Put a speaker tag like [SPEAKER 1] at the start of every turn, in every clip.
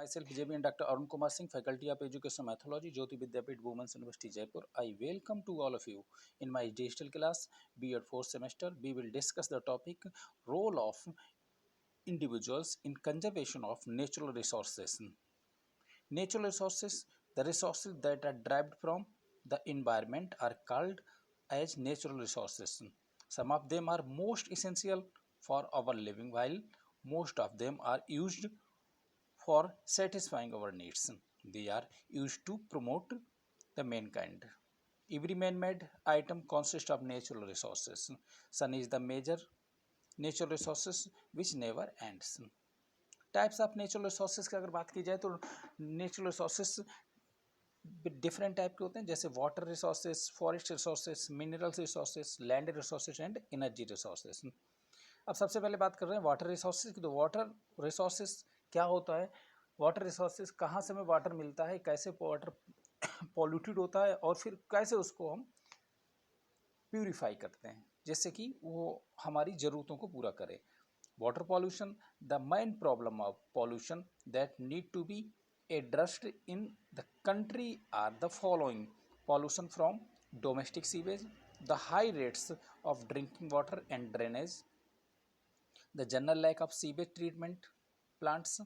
[SPEAKER 1] Myself JB and Dr. Arun Kumar Singh, Faculty of Education Methodology, Jyoti Vidyapeeth, Women's University, Jaipur. I welcome to all of you in my digital class, B.Ed 4th semester. We will discuss the topic role of individuals in conservation of natural resources. Natural resources, the resources that are derived from the environment are called as natural resources. Some of them are most essential for our living, while most of them are used for satisfying our needs. They are used to promote the mankind. Every man-made item consists of natural resources. Sun is the major natural resources which never ends. Types of natural resources की अगर बात की जाए तो natural resources different type के होते हैं, जैसे water resources, forest resources, minerals resources, land resources and energy resources. अब सबसे पहले बात कर रहे हैं वाटर रिसोर्सेज की। तो वाटर रिसोर्सेज क्या होता है, वाटर रिसोर्सेज कहाँ से हमें वाटर मिलता है, कैसे वाटर पॉल्यूटेड होता है और फिर कैसे उसको हम प्यूरिफाई करते हैं जिससे कि वो हमारी ज़रूरतों को पूरा करे। Water pollution, the main problem of pollution that need to be addressed in the country are the following: pollution from domestic sewage, the high rates of drinking water and drainage, the general lack of sewage treatment plants,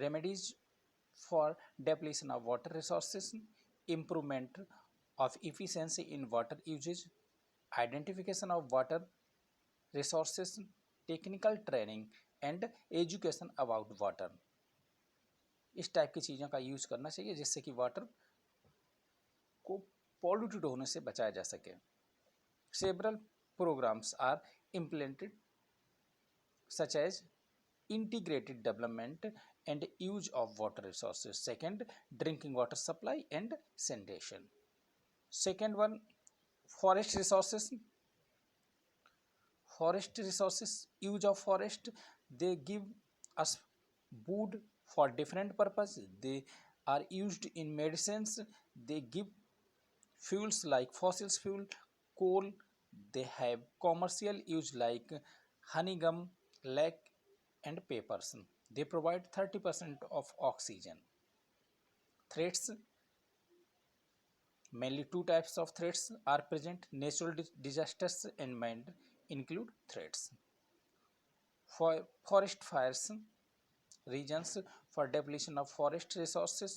[SPEAKER 1] remedies for depletion of water resources, improvement of efficiency in water usage, identification of water resources, technical training and education about water। इस type की चीज़ों का use करना चाहिए जिससे कि water को polluted होने से बचाया जा सके। Several programs are implemented such as integrated development and use of water resources. Second, drinking water supply and sanitation. Second one, forest resources. Forest resources, use of forest, they give us wood for different purpose. They are used in medicines. They give fuels like fossil fuel, coal. They have commercial use like honey gum, lac and papers. They provide 30% of oxygen. Threats, mainly two types of threats are present: natural disasters and man include threats. For forest fires, reasons for depletion of forest resources: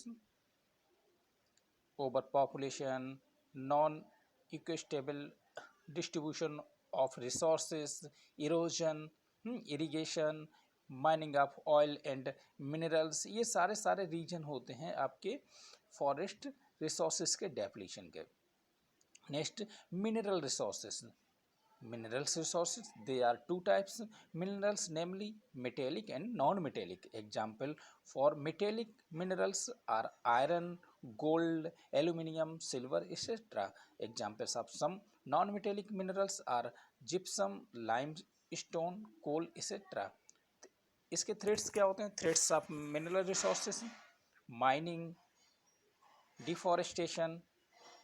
[SPEAKER 1] overpopulation, non-equitable distribution of resources, erosion, irrigation, mining of oil and minerals. ये सारे reason होते हैं आपके forest resources के depletion के। Next, mineral resources. Minerals resources, they are two types minerals, namely metallic and non-metallic. Example for metallic minerals are iron, gold, aluminium, silver, etc. Examples of some non-metallic minerals are gypsum, limestone, coal, etc. इसके threats क्या होते हैं? Threats of mineral resources: mining, deforestation,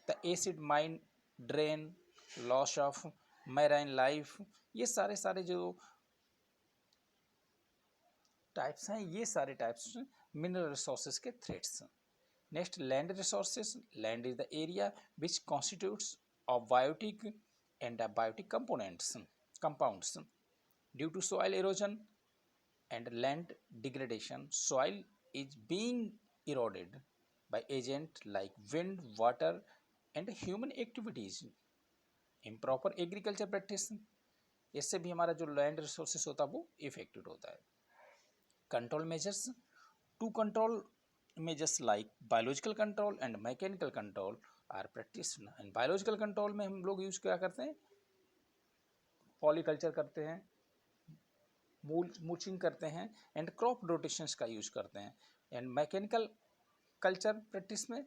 [SPEAKER 1] the acid mine drain, loss of marine life. ये सारे जो types हैं, ये सारे टाइप्स मिनरल रिसोर्सेज के threats. Next, land resources. Land is the area which constitutes of biotic and biotic compounds due to soil erosion and land degradation. Soil is being eroded by agents like wind, water and human activities. Improper agriculture practice, इससे भी हमारा जो land resources होता है वो affected होता है। Control measures, to control measures like biological control and mechanical control are practice. And biological control में हम लोग यूज़ क्या करते हैं? पॉलीकल्चर करते हैं, मूचिंग करते हैं एंड क्रॉप रोटेशंस का यूज़ करते हैं। एंड मैकेनिकल कल्चर प्रैक्टिस में,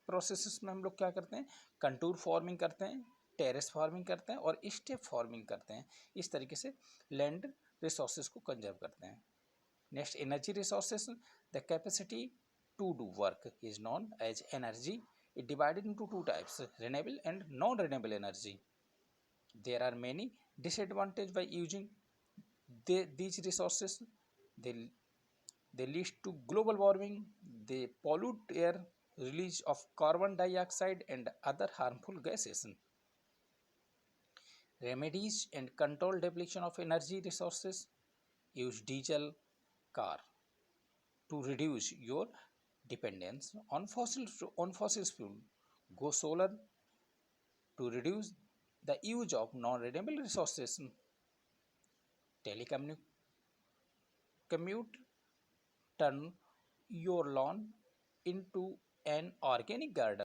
[SPEAKER 1] प्रोसेसेस में हम लोग क्या करते हैं? कंटूर फार्मिंग करते हैं, टेरेस फार्मिंग करते हैं और स्टेप फार्मिंग करते हैं। इस तरीके से लैंड रिसोर्सेज को कंजर्व करते हैं। Next, energy resources. The capacity to do work is known as energy. It divided into two types: renewable and non renewable energy. There are many disadvantage by using these resources. They, they lead to global warming, they pollute air, release of carbon dioxide and other harmful gases. Remedies and control depletion of energy resources. Use diesel car to reduce your dependence on fossil fuel. Go solar to reduce the use of non-renewable resources. Telecommute, turn your lawn into an organic garden.